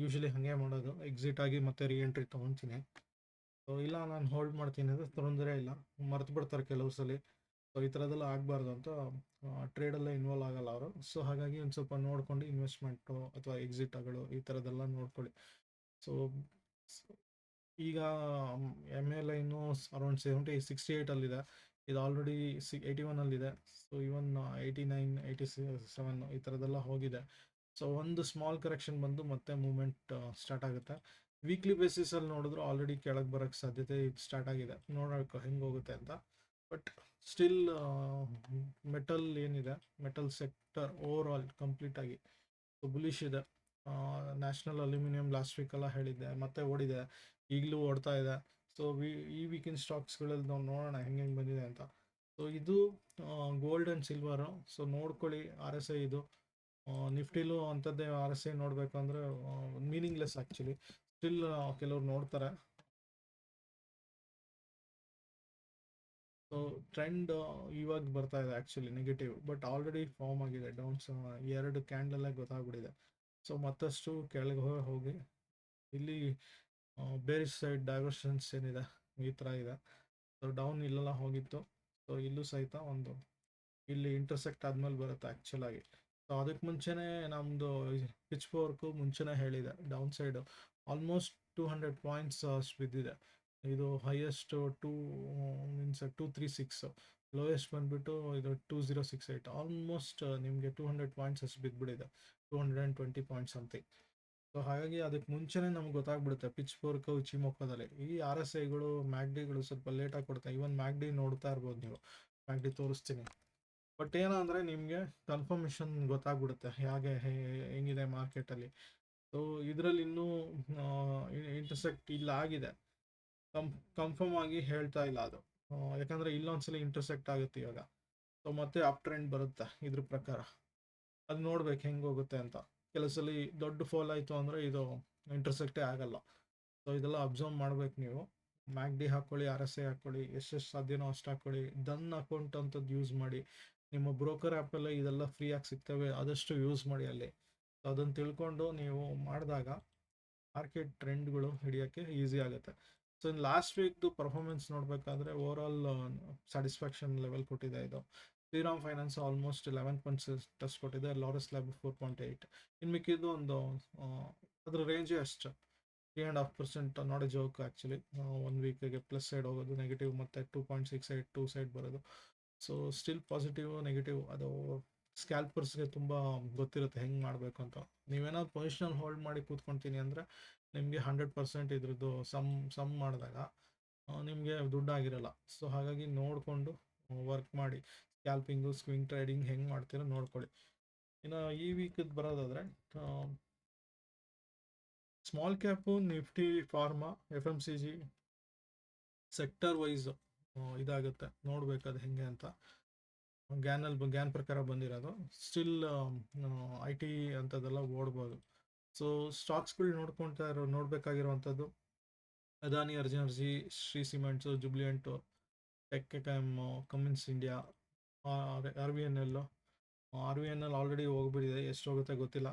ಯೂಶಲಿ ಹಾಗೆ ಮಾಡೋದು, ಎಕ್ಸಿಟ್ ಆಗಿ ಮತ್ತೆ ಎಂಟ್ರಿ ತೊಗೊತೀನಿ. ಸೊ ಇಲ್ಲ ನಾನು ಹೋಲ್ಡ್ ಮಾಡ್ತೀನಿ ಅಂದರೆ ತೊಂದರೆ ಇಲ್ಲ, ಮರ್ತು ಬಿಡ್ತಾರೆ ಕೆಲವು ಸಲ. ಸೊ ಈ ಥರದ್ದೆಲ್ಲ ಆಗಬಾರ್ದು ಅಂತ ಟ್ರೇಡಲ್ಲೇ ಇನ್ವಾಲ್ವ್ ಆಗಲ್ಲ ಅವರು. ಸೊ ಹಾಗಾಗಿ ಒಂದು ಸ್ವಲ್ಪ ನೋಡ್ಕೊಂಡು ಇನ್ವೆಸ್ಟ್ಮೆಂಟು ಅಥವಾ ಎಕ್ಸಿಟ್ಗಳು ಈ ಥರದ್ದೆಲ್ಲ ನೋಡ್ಕೊಳ್ಳಿ. ಸೊ ಈಗ MA ಲೈನು ಅರೌಂಡ್ 68 ಇದು ಆಲ್ರೆಡಿ 81 ಸೊ ಇವನ್ 89 87 ಈ ಥರದ್ದೆಲ್ಲ ಹೋಗಿದೆ. ಸೊ ಒಂದು ಸ್ಮಾಲ್ ಕರೆಕ್ಷನ್ ಬಂದು ಮತ್ತೆ ಮೂವ್ಮೆಂಟ್ ಸ್ಟಾರ್ಟ್ ಆಗುತ್ತೆ. ವೀಕ್ಲಿ ಬೇಸಿಸಲ್ಲಿ ನೋಡಿದ್ರು ಆಲ್ರೆಡಿ ಕೆಳಗೆ ಬರೋಕ್ಕೆ ಸಾಧ್ಯತೆ ಸ್ಟಾರ್ಟ್ ಆಗಿದೆ, ನೋಡೋಕೆ ಹೆಂಗೆ ಹೋಗುತ್ತೆ ಅಂತ. ಬಟ್ ಸ್ಟಿಲ್ ಮೆಟಲ್ ಏನಿದೆ, ಮೆಟಲ್ ಸೆಕ್ಟರ್ ಓವರ್ ಆಲ್ ಕಂಪ್ಲೀಟಾಗಿ ಬುಲಿಶ್ ಇದೆ. ನ್ಯಾಷನಲ್ ಅಲ್ಯೂಮಿನಿಯಂ ಲಾಸ್ಟ್ ವೀಕೆಲ್ಲ ಹೇಳಿದ್ದೆ, ಮತ್ತೆ ಓಡಿದೆ, ಈಗಲೂ ಓಡ್ತಾ ಇದೆ. ಸೊ ಈ ವೀಕಿನ ಸ್ಟಾಕ್ಸ್ಗಳಲ್ಲಿ ನಾವು ನೋಡೋಣ ಹೆಂಗೆ ಬಂದಿದೆ ಅಂತ. ಸೊ ಇದು ಗೋಲ್ಡ್ ಆ್ಯಂಡ್ ಸಿಲ್ವರು. ಸೊ ನೋಡ್ಕೊಳ್ಳಿ RSI ಇದು. ನಿಫ್ಟಿಲೂ ಅಂಥದ್ದೇ RSI ನೋಡಬೇಕು ಅಂದರೆ ಮೀನಿಂಗ್ಲೆಸ್ ಆ್ಯಕ್ಚುಲಿ. ಸ್ಟಿಲ್ ಕೆಲವ್ರು ನೋಡ್ತಾರೆ. ಸೊ ಟ್ರೆಂಡ್ ಇವಾಗ ಬರ್ತಾ ಇದೆ actually negative, but already form ಆಗಿದೆ ಡೌನ್ಸ್. 2 ಕ್ಯಾಂಡಲ್ಲೇ ಗೊತ್ತಾಗ್ಬಿಟ್ಟಿದೆ. ಸೊ ಮತ್ತಷ್ಟು ಕೆಳಗೆ ಹೋಗಿ ಇಲ್ಲಿ ಬೇರೆ ಸೈಡ್ ಡೈವರ್ಷನ್ಸ್ ಏನಿದೆ ಈ ಥರ ಇದೆ. ಸೊ ಡೌನ್ ಇಲ್ಲೆಲ್ಲ ಹೋಗಿತ್ತು. ಸೊ ಇಲ್ಲೂ ಸಹಿತ ಒಂದು ಇಲ್ಲಿ ಇಂಟರ್ಸೆಕ್ಟ್ ಆದ್ಮೇಲೆ ಬರುತ್ತೆ ಆ್ಯಕ್ಚುಲಾಗಿ. ಸೊ ಅದಕ್ಕೆ ಮುಂಚೆನೇ ನಮ್ಮದು ಪಿಚ್ ವರ್ಕು ಮುಂಚೆನೇ ಹೇಳಿದೆ, ಡೌನ್ ಸೈಡು ಆಲ್ಮೋಸ್ಟ್ 200 ಪಾಯಿಂಟ್ಸ್ ಅಷ್ಟು ಬಿದ್ದಿದೆ. ಇದು ಹೈಯೆಸ್ಟ್ 236, ಲೋಯೆಸ್ಟ್ ಬಂದುಬಿಟ್ಟು ಇದು 2068. ಆಲ್ಮೋಸ್ಟ್ ನಿಮಗೆ 200 ಪಾಯಿಂಟ್ಸ್ ಅಷ್ಟು ಬಿದ್ದುಬಿಟ್ಟಿದೆ, 220 ಪಾಯಿಂಟ್ಸ್ ಸಮಥಿಂಗ್. ಸೊ ಹಾಗಾಗಿ ಅದಕ್ಕೆ ಮುಂಚೆನೇ ನಮ್ಗೆ ಗೊತ್ತಾಗ್ಬಿಡುತ್ತೆ ಪಿಚ್ ಫೋರ್ಕು ಚಿಮೊಕ್ಕದಲ್ಲಿ. ಈ RSIಗಳು ಮ್ಯಾಗ್ಡಿಗಳು ಸ್ವಲ್ಪ ಲೇಟಾಗಿ ಕೊಡ್ತಾರೆ. ಇವನ್ ಮ್ಯಾಗ್ಡಿ ನೋಡ್ತಾ ಇರ್ಬೋದು ನೀವು, ಮ್ಯಾಗ್ಡಿ ತೋರಿಸ್ತೀನಿ. ಬಟ್ ಏನಂದರೆ ನಿಮಗೆ ಕನ್ಫರ್ಮೇಷನ್ ಗೊತ್ತಾಗ್ಬಿಡುತ್ತೆ ಹೇಗೆ ಹೆಂಗಿದೆ ಮಾರ್ಕೆಟಲ್ಲಿ. ಸೊ ಇದರಲ್ಲಿ ಇನ್ನೂ ಇಂಟರ್ಸೆಕ್ಟ್ ಇಲ್ಲ ಆಗಿದೆ, ಕನ್ಫರ್ಮ್ ಆಗಿ ಹೇಳ್ತಾ ಇಲ್ಲ ಅದು. ಯಾಕಂದರೆ ಇಲ್ಲೊಂದ್ಸಲ ಇಂಟರ್ಸೆಕ್ಟ್ ಆಗುತ್ತೆ ಇವಾಗ. ಸೊ ಮತ್ತೆ ಅಪ್ ಟ್ರೆಂಡ್ ಬರುತ್ತೆ ಇದ್ರ ಪ್ರಕಾರ. ಅದು ನೋಡ್ಬೇಕು ಹೆಂಗೆ ಹೋಗುತ್ತೆ ಅಂತ. ಕೆಲವು ಸಲ ದೊಡ್ಡ ಫಾಲ್ ಆಯಿತು ಅಂದರೆ ಇದು ಇಂಟರ್ಸೆಕ್ಟೇ ಆಗಲ್ಲ. ಸೊ ಇದೆಲ್ಲ ಅಬ್ಸರ್ವ್ ಮಾಡ್ಬೇಕು ನೀವು. ಮ್ಯಾಕ್.ಡಿ ಹಾಕ್ಕೊಳ್ಳಿ, RSI ಹಾಕ್ಕೊಳ್ಳಿ, ಎಷ್ಟೆಷ್ಟು ಸಾಧ್ಯನೋ ಅಷ್ಟು ಹಾಕ್ಕೊಳ್ಳಿ. ಡನ್ ಅಕೌಂಟ್ ಅಂಥದ್ದು ಯೂಸ್ ಮಾಡಿ. ನಿಮ್ಮ ಬ್ರೋಕರ್ ಆ್ಯಪಲ್ಲೇ ಇದೆಲ್ಲ ಫ್ರೀಯಾಗಿ ಸಿಗ್ತವೆ, ಆದಷ್ಟು ಯೂಸ್ ಮಾಡಿ ಅಲ್ಲಿ. ಸೊ ಅದನ್ನು ತಿಳ್ಕೊಂಡು ನೀವು ಮಾಡಿದಾಗ ಮಾರ್ಕೆಟ್ ಟ್ರೆಂಡ್ಗಳು ಹಿಡಿಯೋಕ್ಕೆ ಈಸಿ ಆಗುತ್ತೆ. ಸೊ ಇನ್ನು ಲಾಸ್ಟ್ ವೀಕ್ದು ಪರ್ಫಾರ್ಮೆನ್ಸ್ ನೋಡಬೇಕಾದ್ರೆ ಓವರ್ ಆಲ್ ಸ್ಯಾಟಿಸ್ಫ್ಯಾಕ್ಷನ್ ಲೆವೆಲ್ ಕೊಟ್ಟಿದೆ ಇದು. ಶ್ರೀರಾಮ್ ಫೈನಾನ್ಸ್ ಆಲ್ಮೋಸ್ಟ್ 11% ಟಚ್ ಕೊಟ್ಟಿದೆ, ಲಾರಸ್ ಲ್ಯಾಬ್ 4.8. ಇನ್ನು ಮಿಕ್ಕಿದ್ದು ಒಂದು ಅದ್ರ ರೇಂಜೇ ಅಷ್ಟು 3.5%. Not a joke actually. 1 ವೀಕಿಗೆ ಪ್ಲಸ್ ಸೈಡ್ ಹೋಗೋದು, ನೆಗೆಟಿವ್ ಮತ್ತು 2.68 2 ಸೈಡ್ ಬರೋದು. ಸೊ ಸ್ಟಿಲ್ ಪಾಸಿಟಿವ್ ನೆಗೆಟಿವ್ ಅದು ಸ್ಕ್ಯಾಲ್ಪರ್ಸ್ಗೆ ತುಂಬ ಗೊತ್ತಿರುತ್ತೆ ಹೆಂಗೆ ಮಾಡಬೇಕು ಅಂತ. ನೀವೇನಾದ್ರು ಪೊಸಿಷನಲ್ ಹೋಲ್ಡ್ ಮಾಡಿ ಕೂತ್ಕೊಳ್ತೀನಿ ಅಂದರೆ ನಿಮಗೆ 100% ಇದ್ರದ್ದು ಸಮ್ ಮಾಡಿದಾಗ ನಿಮಗೆ ದುಡ್ಡಾಗಿರಲ್ಲ. ಸೊ ಹಾಗಾಗಿ ನೋಡಿಕೊಂಡು ವರ್ಕ್ ಮಾಡಿ. ಸ್ಕ್ಯಾಲ್ಪಿಂಗು, ಸ್ವಿಂಗ್ ಟ್ರೇಡಿಂಗ್ ಹೆಂಗೆ ಮಾಡ್ತೀರೋ ನೋಡ್ಕೊಳ್ಳಿ. ಇನ್ನು ಈ ವೀಕದ್ದು ಬರೋದಾದರೆ small cap, Nifty, pharma, FMCG sector wise ಇದಾಗುತ್ತೆ, ನೋಡ್ಬೇಕದು ಹೆಂಗೆ ಅಂತ. ಗ್ಯಾನ್ ಪ್ರಕಾರ ಬಂದಿರೋದು. ಸ್ಟಿಲ್ IT ಅಂಥದ್ದೆಲ್ಲ ಓಡ್ಬೋದು. ಸೊ ಸ್ಟಾಕ್ಸ್ಗಳು ನೋಡಬೇಕಾಗಿರುವಂಥದ್ದು Adani energy, Shree cements, Jubilant, ಟೆಕ್ಕೆಮ್, Cummins India, RVNL. RVNL already ಹೋಗ್ಬಿಟ್ಟಿದೆ, ಎಷ್ಟು ಹೋಗುತ್ತೆ ಗೊತ್ತಿಲ್ಲ.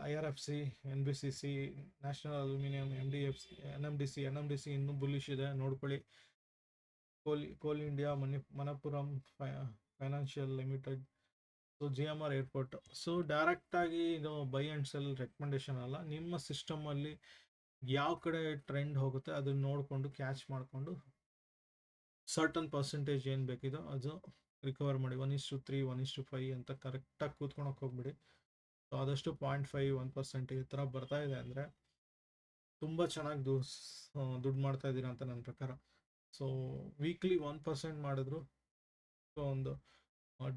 IRFC, NBCC, national aluminium, NMDC ಇನ್ನೂ ಬುಲ್ಲಿಶ್ ಇದೆ, ನೋಡ್ಕೊಳ್ಳಿ. Coal India, Manappuram financial limited, so GMR airport. So ಡೈರೆಕ್ಟಾಗಿ ಇದು ಬೈ ಆ್ಯಂಡ್ ಸೆಲ್ ರೆಕಮೆಂಡೇಶನ್ ಅಲ್ಲ. ನಿಮ್ಮ ಸಿಸ್ಟಮಲ್ಲಿ ಯಾವ ಕಡೆ ಟ್ರೆಂಡ್ ಹೋಗುತ್ತೆ ಅದನ್ನು ನೋಡಿಕೊಂಡು ಕ್ಯಾಚ್ ಮಾಡಿಕೊಂಡು ಸರ್ಟನ್ ಪರ್ಸೆಂಟೇಜ್ ಏನು ಬೇಕಿದೋ ಅದು ರಿಕವರ್ ಮಾಡಿ. 1:3, 1:5 ಅಂತ ಕರೆಕ್ಟಾಗಿ ಕೂತ್ಕೊಳಕ್ಕೆ ಹೋಗ್ಬಿಡಿ. ಸೊ ಆದಷ್ಟು 0.5, 1% ಈ ಥರ ಬರ್ತಾ ಇದೆ ಅಂದರೆ ತುಂಬ ಚೆನ್ನಾಗಿ ದುಡ್ಡು ಮಾಡ್ತಾ ಇದ್ದೀರಾ ಅಂತ ನನ್ನ ಪ್ರಕಾರ. ಸೊ ವೀಕ್ಲಿ 1% ಮಾಡಿದ್ರು, ಒಂದು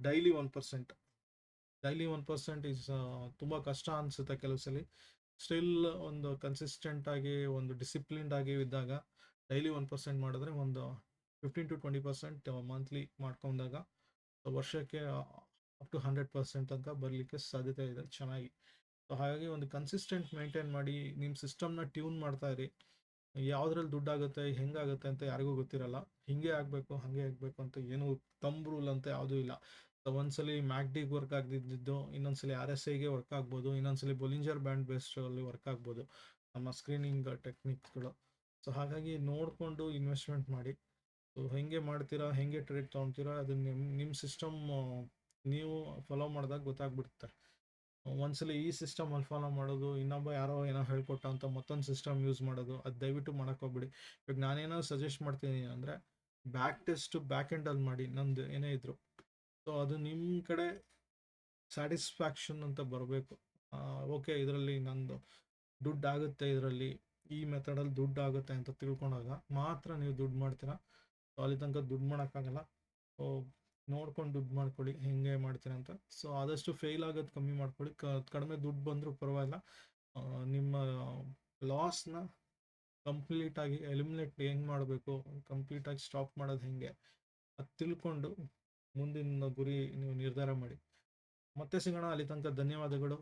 ಡೈಲಿ 1%. ಡೈಲಿ 1% ಈಸ್ ತುಂಬ ಕಷ್ಟ ಅನಿಸುತ್ತೆ ಕೆಲವು ಸಲ. ಸ್ಟಿಲ್ ಒಂದು ಕನ್ಸಿಸ್ಟೆಂಟಾಗಿ, ಒಂದು ಡಿಸಿಪ್ಲಿನ್ಡ್ ಆಗಿ ಇದ್ದಾಗ ಡೈಲಿ 1% ಮಾಡಿದ್ರೆ ಒಂದು 15 to 20% ಮಂತ್ಲಿ ಮಾಡ್ಕೊಂಡಾಗ ವರ್ಷಕ್ಕೆ ಅಪ್ ಟು 100% ತನಕ ಬರಲಿಕ್ಕೆ ಸಾಧ್ಯತೆ ಇದೆ ಚೆನ್ನಾಗಿ. ಸೊ ಹಾಗಾಗಿ ಒಂದು ಕನ್ಸಿಸ್ಟೆಂಟ್ ಮೇಂಟೈನ್ ಮಾಡಿ, ನಿಮ್ಮ ಸಿಸ್ಟಮ್ನ ಟ್ಯೂನ್ ಮಾಡ್ತಾ ಇರಿ. ಯಾವುದ್ರಲ್ಲಿ ದುಡ್ಡಾಗುತ್ತೆ, ಹೆಂಗಾಗುತ್ತೆ ಅಂತ ಯಾರಿಗೂ ಗೊತ್ತಿರಲ್ಲ. ಹಿಂಗೆ ಆಗಬೇಕು, ಹಾಗೆ ಆಗಬೇಕು ಅಂತ ಏನು ರೂಲ್ ಅಂತ ಯಾವುದೂ ಇಲ್ಲ. ಸೊ ಒಂದ್ಸಲಿ ಮ್ಯಾಕ್ಡಿಗೆ ವರ್ಕ್ ಆಗದಿದ್ದು ಇನ್ನೊಂದ್ಸಲಿ RSIಗೆ ವರ್ಕ್ ಆಗ್ಬೋದು, ಇನ್ನೊಂದ್ಸಲಿ ಬೊಲಿಂಜರ್ ಬ್ಯಾಂಡ್ ಬೇಸ್ಡಲ್ಲಿ ವರ್ಕ್ ಆಗ್ಬೋದು ನಮ್ಮ ಸ್ಕ್ರೀನಿಂಗ್ ಟೆಕ್ನಿಕ್ಸ್ಗಳು. ಸೊ ಹಾಗಾಗಿ ನೋಡಿಕೊಂಡು ಇನ್ವೆಸ್ಟ್ಮೆಂಟ್ ಮಾಡಿ. ಸೊ ಹೆಂಗೆ ಮಾಡ್ತೀರಾ, ಹೆಂಗೆ ಟ್ರೇಡ್ ತೊಗೊಳ್ತೀರಾ, ಅದನ್ನ ನಿಮ್ಮ ಸಿಸ್ಟಮ್ ನೀವು ಫಾಲೋ ಮಾಡಿದಾಗ ಗೊತ್ತಾಗ್ಬಿಡುತ್ತೆ. ಒಂದ್ಸಲಿ ಈ ಸಿಸ್ಟಮಲ್ಲಿ ಫಾಲೋ ಮಾಡೋದು, ಇನ್ನೊಬ್ಬ ಯಾರೋ ಏನೋ ಹೇಳ್ಕೊಟ್ಟ ಅಂತ ಮತ್ತೊಂದು ಸಿಸ್ಟಮ್ ಯೂಸ್ ಮಾಡೋದು, ಅದು ದಯವಿಟ್ಟು ಮಾಡೋಕ್ಕೋಗ್ಬಿಡಿ. ಇವಾಗ ನಾನೇನೋ ಸಜೆಸ್ಟ್ ಮಾಡ್ತೀನಿ ಅಂದರೆ ಬ್ಯಾಕ್ ಎಂಡಲ್ಲಿ ಮಾಡಿ ನಂದು ಏನೇ ಇದ್ರು. ಸೊ ಅದು ನಿಮ್ಮ ಕಡೆ ಸ್ಯಾಟಿಸ್ಫ್ಯಾಕ್ಷನ್ ಅಂತ ಬರಬೇಕು. ಓಕೆ, ಇದರಲ್ಲಿ ನಂದು ದುಡ್ಡು ಆಗುತ್ತೆ, ಇದರಲ್ಲಿ ಈ ಮೆಥಡಲ್ಲಿ ದುಡ್ಡು ಆಗುತ್ತೆ ಅಂತ ತಿಳ್ಕೊಂಡಾಗ ಮಾತ್ರ ನೀವು ದುಡ್ಡು ಮಾಡ್ತೀರಾ. ಸೊ ಅಲ್ಲಿ ತನಕ ದುಡ್ಡು ಮಾಡೋಕ್ಕಾಗಲ್ಲ. ಸೊ ನೋಡ್ಕೊಂಡು ದುಡ್ಡು ಮಾಡ್ಕೊಳ್ಳಿ ಹೆಂಗೆ ಮಾಡ್ತೀರಾ ಅಂತ. ಸೊ ಆದಷ್ಟು ಫೇಲ್ ಆಗೋದು ಕಮ್ಮಿ ಮಾಡ್ಕೊಳ್ಳಿ. ಕಡಿಮೆ ದುಡ್ಡು ಬಂದರೂ ಪರವಾಗಿಲ್ಲ. ನಿಮ್ಮ ಲಾಸ್ನ ಕಂಪ್ಲೀಟಾಗಿ ಎಲಿಮಿನೇಟ್ ಹೆಂಗೆ ಮಾಡಬೇಕು, ಕಂಪ್ಲೀಟಾಗಿ ಸ್ಟಾಪ್ ಮಾಡೋದು ಹೆಂಗೆ ಅದು ತಿಳ್ಕೊಂಡು ಮುಂದಿನ ಗುರಿ ನೀವು ನಿರ್ಧಾರ ಮಾಡಿ. ಮತ್ತೆ ಸಿಗೋಣ. ಅಲ್ಲಿ ತನಕ ಧನ್ಯವಾದಗಳು.